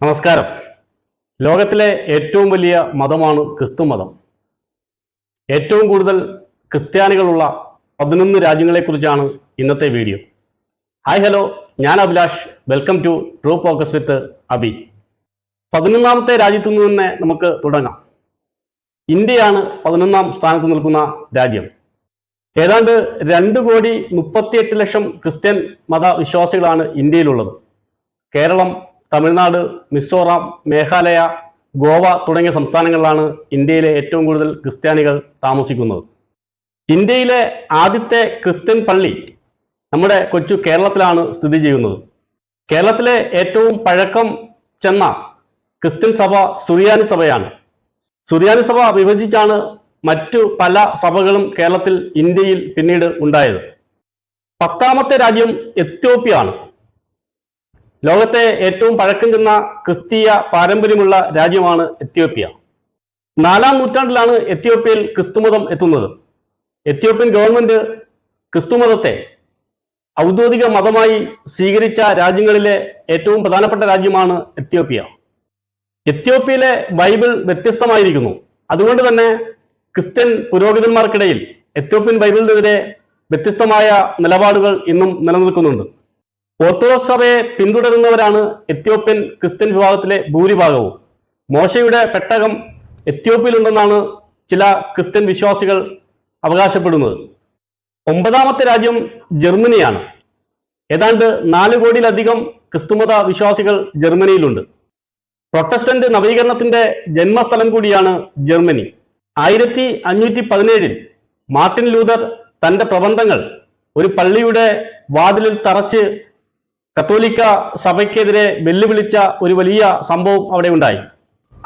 നമസ്കാരം. ലോകത്തിലെ ഏറ്റവും വലിയ മതമാണ് ക്രിസ്തു മതം. ഏറ്റവും കൂടുതൽ ക്രിസ്ത്യാനികളുള്ള 11 രാജ്യങ്ങളെക്കുറിച്ചാണ് ഇന്നത്തെ വീഡിയോ. ഹായ് ഹലോ, ഞാൻ Abhilash. Welcome to true focus with Abhi. 11ാമത്തെ രാജ്യത്തു നിന്ന് തന്നെ നമുക്ക് തുടങ്ങാം. ഇന്ത്യയാണ് 11ാം സ്ഥാനത്ത് നിൽക്കുന്ന രാജ്യം. ഏതാണ്ട് 2,38,00,000 ക്രിസ്ത്യൻ മതവിശ്വാസികളാണ് ഇന്ത്യയിലുള്ളത്. കേരളം, തമിഴ്നാട്, മിസോറാം, മേഘാലയ, ഗോവ തുടങ്ങിയ സംസ്ഥാനങ്ങളിലാണ് ഇന്ത്യയിലെ ഏറ്റവും കൂടുതൽ ക്രിസ്ത്യാനികൾ താമസിക്കുന്നത്. ഇന്ത്യയിലെ ആദ്യത്തെ ക്രിസ്ത്യൻ പള്ളി നമ്മുടെ കൊച്ചു കേരളത്തിലാണ് സ്ഥിതി ചെയ്യുന്നത്. കേരളത്തിലെ ഏറ്റവും പഴക്കം ചെന്ന ക്രിസ്ത്യൻ സഭ സുറിയാനി സഭയാണ്. സുറിയാനി സഭ വിഭജിച്ചാണ് മറ്റു പല സഭകളും കേരളത്തിൽ, ഇന്ത്യയിൽ പിന്നീട് ഉണ്ടായത്. 10ാമത്തെ രാജ്യം എത്യോപ്യയാണ്. ലോകത്തെ ഏറ്റവും പഴക്കം ചെന്ന ക്രിസ്തീയ പാരമ്പര്യമുള്ള രാജ്യമാണ് എത്യോപ്യ. 4ാം നൂറ്റാണ്ടിലാണ് എത്യോപ്യയിൽ ക്രിസ്തുമതം എത്തുന്നത്. എത്യോപ്യൻ ഗവൺമെന്റ് ക്രിസ്തുമതത്തെ ഔദ്യോഗിക മതമായി സ്വീകരിച്ച രാജ്യങ്ങളിലെ ഏറ്റവും പ്രധാനപ്പെട്ട രാജ്യമാണ് എത്യോപ്യ. എത്യോപ്യയിലെ ബൈബിൾ വ്യത്യസ്തമായിരിക്കുന്നു. അതുകൊണ്ട് തന്നെ ക്രിസ്ത്യൻ പുരോഹിതന്മാർക്കിടയിൽ എത്യോപ്യൻ ബൈബിളിനെതിരെ വ്യത്യസ്തമായ നിലപാടുകൾ ഇന്നും നിലനിൽക്കുന്നുണ്ട്. ഓർത്തഡോക്സ് സഭയെ പിന്തുടരുന്നവരാണ് എത്യോപ്യൻ ക്രിസ്ത്യൻ വിഭാഗത്തിലെ ഭൂരിഭാഗവും. മോശയുടെ പെട്ടകം എത്യോപ്യയിലുണ്ടെന്നാണ് ചില ക്രിസ്ത്യൻ വിശ്വാസികൾ അവകാശപ്പെടുന്നത്. 9ാമത്തെ രാജ്യം ജർമ്മനിയാണ്. ഏതാണ്ട് 4 കോടിയിലധികം ക്രിസ്തുമത വിശ്വാസികൾ ജർമ്മനിയിലുണ്ട്. പ്രൊട്ടസ്റ്റന്റ് നവീകരണത്തിന്റെ ജന്മസ്ഥലം കൂടിയാണ് ജർമ്മനി. 1517 മാർട്ടിൻ ലൂതർ തന്റെ പ്രബന്ധങ്ങൾ ഒരു പള്ളിയുടെ വാതിലിൽ തറച്ച് കത്തോലിക്ക സഭയ്ക്കെതിരെ വെല്ലുവിളിച്ച ഒരു വലിയ സംഭവം അവിടെ ഉണ്ടായി.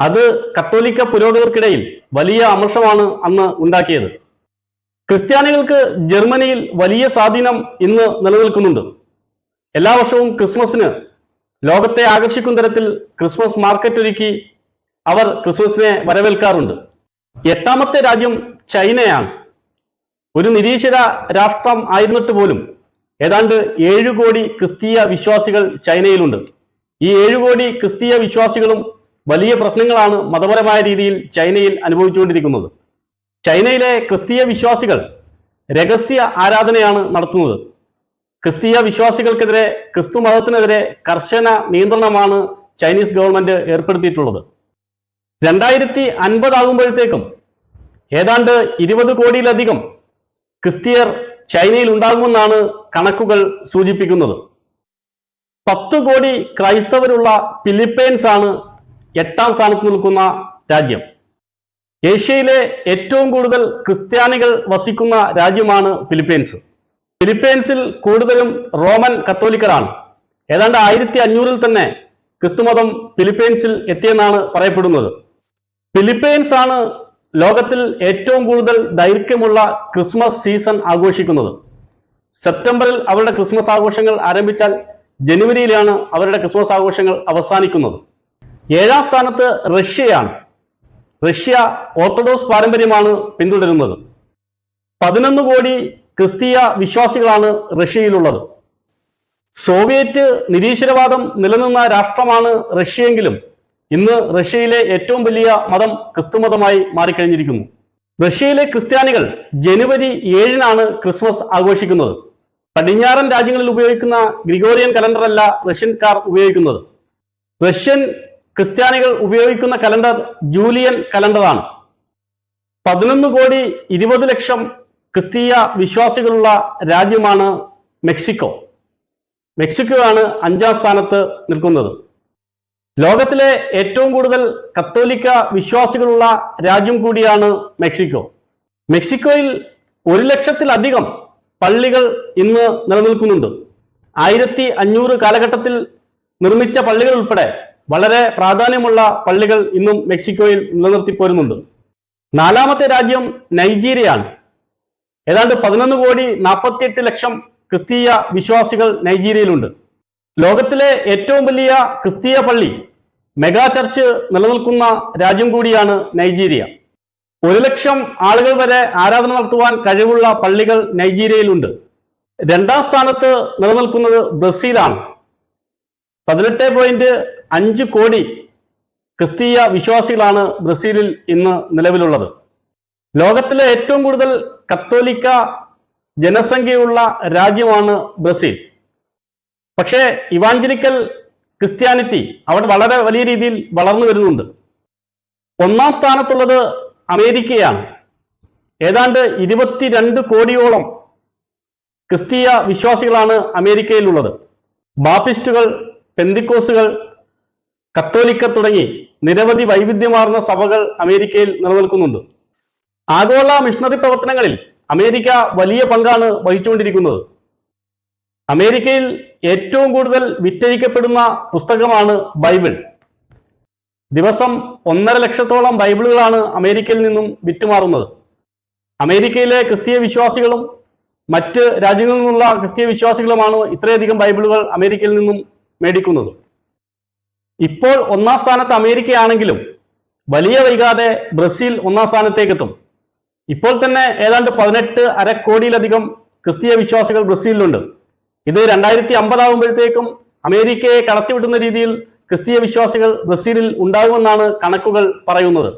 അത് കത്തോലിക്ക പുരോഹിതർക്കിടയിൽ വലിയ അമർഷമാണ് അന്ന് ഉണ്ടാക്കിയത്. ക്രിസ്ത്യാനികൾക്ക് ജർമ്മനിയിൽ വലിയ സ്വാധീനം ഇന്ന് നിലനിൽക്കുന്നുണ്ട്. എല്ലാ വർഷവും ക്രിസ്മസിന് ലോകത്തെ ആകർഷിക്കുന്ന തരത്തിൽ ക്രിസ്മസ് മാർക്കറ്റ് ഒരുക്കി അവർ ക്രിസ്മസിനെ വരവേൽക്കാറുണ്ട്. 8ാമത്തെ രാജ്യം ചൈനയാണ്. ഒരു നിരീശ്വര രാഷ്ട്രം ആയിരുന്നിട്ട് പോലും ഏതാണ്ട് 7 കോടി ക്രിസ്തീയ വിശ്വാസികൾ ചൈനയിലുണ്ട്. ഈ 7 കോടി ക്രിസ്തീയ വിശ്വാസികളും വലിയ പ്രശ്നങ്ങളാണ് മതപരമായ രീതിയിൽ ചൈനയിൽ അനുഭവിച്ചുകൊണ്ടിരിക്കുന്നത്. ചൈനയിലെ ക്രിസ്തീയ വിശ്വാസികൾ രഹസ്യ ആരാധനയാണ് നടത്തുന്നത്. ക്രിസ്തീയ വിശ്വാസികൾക്കെതിരെ, ക്രിസ്തു മതത്തിനെതിരെ കർശന നിയന്ത്രണമാണ് ചൈനീസ് ഗവൺമെന്റ് ഏർപ്പെടുത്തിയിട്ടുള്ളത്. 2050 ആകുമ്പോഴത്തേക്കും ഏതാണ്ട് 20 കോടിയിലധികം ക്രിസ്തീയർ ചൈനയിൽ ഉണ്ടാകുമെന്നാണ് കണക്കുകൾ സൂചിപ്പിക്കുന്നത്. 10 കോടി ക്രൈസ്തവരുള്ള ഫിലിപ്പൈൻസ് ആണ് 8ാം സ്ഥാനത്ത് നിൽക്കുന്ന രാജ്യം. ഏഷ്യയിലെ ഏറ്റവും കൂടുതൽ ക്രിസ്ത്യാനികൾ വസിക്കുന്ന രാജ്യമാണ് ഫിലിപ്പൈൻസ്. ഫിലിപ്പൈൻസിൽ കൂടുതലും റോമൻ കത്തോലിക്കരാണ്. ഏതാണ്ട് 1500-ൽ തന്നെ ക്രിസ്തുമതം ഫിലിപ്പൈൻസിൽ എത്തിയെന്നാണ് പറയപ്പെടുന്നത്. ഫിലിപ്പൈൻസ് ആണ് ലോകത്തിൽ ഏറ്റവും കൂടുതൽ ദൈർഘ്യമുള്ള ക്രിസ്മസ് സീസൺ ആഘോഷിക്കുന്നത്. സെപ്റ്റംബറിൽ അവരുടെ ക്രിസ്മസ് ആഘോഷങ്ങൾ ആരംഭിച്ചാൽ ജനുവരിയിലാണ് അവരുടെ ക്രിസ്മസ് ആഘോഷങ്ങൾ അവസാനിക്കുന്നത്. 7ാം സ്ഥാനത്ത് റഷ്യയാണ്. റഷ്യ ഓർത്തഡോക്സ് പാരമ്പര്യമാണ് പിന്തുടരുന്നത്. 11 കോടി ക്രിസ്തീയ വിശ്വാസികളാണ് റഷ്യയിലുള്ളത്. സോവിയറ്റ് നിരീശ്വരവാദം നിലനിന്ന രാഷ്ട്രമാണ് റഷ്യയെങ്കിലും ഇന്ന് റഷ്യയിലെ ഏറ്റവും വലിയ മതം ക്രിസ്തുമതമായി മാറിക്കഴിഞ്ഞിരിക്കുന്നു. റഷ്യയിലെ ക്രിസ്ത്യാനികൾ ജനുവരി 7-നാണ് ക്രിസ്മസ് ആഘോഷിക്കുന്നത്. പടിഞ്ഞാറൻ രാജ്യങ്ങളിൽ ഉപയോഗിക്കുന്ന ഗ്രിഗോറിയൻ കലണ്ടറല്ല റഷ്യൻകാർ ഉപയോഗിക്കുന്നത്. റഷ്യൻ ക്രിസ്ത്യാനികൾ ഉപയോഗിക്കുന്ന കലണ്ടർ ജൂലിയൻ കലണ്ടറാണ്. 11 കോടി 20 ലക്ഷം ക്രിസ്തീയ വിശ്വാസികളുള്ള രാജ്യമാണ് മെക്സിക്കോ. മെക്സിക്കോ ആണ് 5ാം സ്ഥാനത്ത് നിൽക്കുന്നത്. ലോകത്തിലെ ഏറ്റവും കൂടുതൽ കത്തോലിക്ക വിശ്വാസികളുള്ള രാജ്യം കൂടിയാണ് മെക്സിക്കോ. മെക്സിക്കോയിൽ 1 ലക്ഷത്തിലധികം പള്ളികൾ ഇന്ന് നിലനിൽക്കുന്നുണ്ട്. 1500 കാലഘട്ടത്തിൽ നിർമ്മിച്ച പള്ളികൾ ഉൾപ്പെടെ വളരെ പ്രാധാന്യമുള്ള പള്ളികൾ ഇന്നും മെക്സിക്കോയിൽ നിലനിർത്തിപ്പോരുന്നുണ്ട്. 4ാമത്തെ രാജ്യം നൈജീരിയയാണ്. ഏതാണ്ട് 11 കോടി 48 ലക്ഷം ക്രിസ്തീയ വിശ്വാസികൾ നൈജീരിയയിലുണ്ട്. ലോകത്തിലെ ഏറ്റവും വലിയ ക്രിസ്തീയ പള്ളി, മെഗാ ചർച്ച് നിലനിൽക്കുന്ന രാജ്യം കൂടിയാണ് നൈജീരിയ. 1 ലക്ഷം ആളുകൾ വരെ ആരാധന നടത്തുവാൻ കഴിവുള്ള പള്ളികൾ നൈജീരിയയിലുണ്ട്. 2ാം സ്ഥാനത്ത് നിലനിൽക്കുന്നത് ബ്രസീലാണ്. 18.5 കോടി ക്രിസ്തീയ വിശ്വാസികളാണ് ബ്രസീലിൽ ഇന്ന് നിലവിലുള്ളത്. ലോകത്തിലെ ഏറ്റവും കൂടുതൽ കത്തോലിക്ക ജനസംഖ്യയുള്ള രാജ്യമാണ് ബ്രസീൽ. പക്ഷേ ഇവാഞ്ചലിക്കൽ ക്രിസ്ത്യാനിറ്റി അവിടെ വളരെ വലിയ രീതിയിൽ വളർന്നു വരുന്നുണ്ട്. ഒന്നാം സ്ഥാനത്തുള്ളത് അമേരിക്കയാണ്. ഏതാണ്ട് 22 കോടിയോളം ക്രിസ്തീയ വിശ്വാസികളാണ് അമേരിക്കയിലുള്ളത്. ബാപ്റ്റിസ്റ്റുകൾ, പെന്തിക്കോസുകൾ, കത്തോലിക്ക തുടങ്ങി നിരവധി വൈവിധ്യമാർന്ന സഭകൾ അമേരിക്കയിൽ നിലനിൽക്കുന്നുണ്ട്. ആഗോള മിഷണറി പ്രവർത്തനങ്ങളിൽ അമേരിക്ക വലിയ പങ്കാണ് വഹിച്ചുകൊണ്ടിരിക്കുന്നത്. അമേരിക്കയിൽ ഏറ്റവും കൂടുതൽ വിറ്റഴിക്കപ്പെടുന്ന പുസ്തകമാണ് ബൈബിൾ. ദിവസം 1.5 ലക്ഷത്തോളം ബൈബിളുകളാണ് അമേരിക്കയിൽ നിന്നും വിറ്റുമാറുന്നത്. അമേരിക്കയിലെ ക്രിസ്തീയ വിശ്വാസികളും മറ്റ് രാജ്യങ്ങളിൽ നിന്നുള്ള ക്രിസ്തീയ വിശ്വാസികളുമാണ് ഇത്രയധികം ബൈബിളുകൾ അമേരിക്കയിൽ നിന്നും മേടിക്കുന്നത്. ഇപ്പോൾ ഒന്നാം സ്ഥാനത്ത് അമേരിക്കയാണെങ്കിലും വലിയ വൈകാതെ ബ്രസീൽ ഒന്നാം സ്ഥാനത്തേക്കെത്തും. ഇപ്പോൾ തന്നെ ഏതാണ്ട് 18.5 കോടിയിലധികം ക്രിസ്തീയ വിശ്വാസികൾ ബ്രസീലിലുണ്ട്. ഇത് 2050 ആകുമ്പോഴത്തേക്കും അമേരിക്കയെ കടത്തിവിട്ടുന്ന രീതിയിൽ ക്രിസ്തീയ വിശ്വാസികൾ ബ്രസീലിൽ ഉണ്ടാകുമെന്നാണ് കണക്കുകൾ പറയുന്നത്.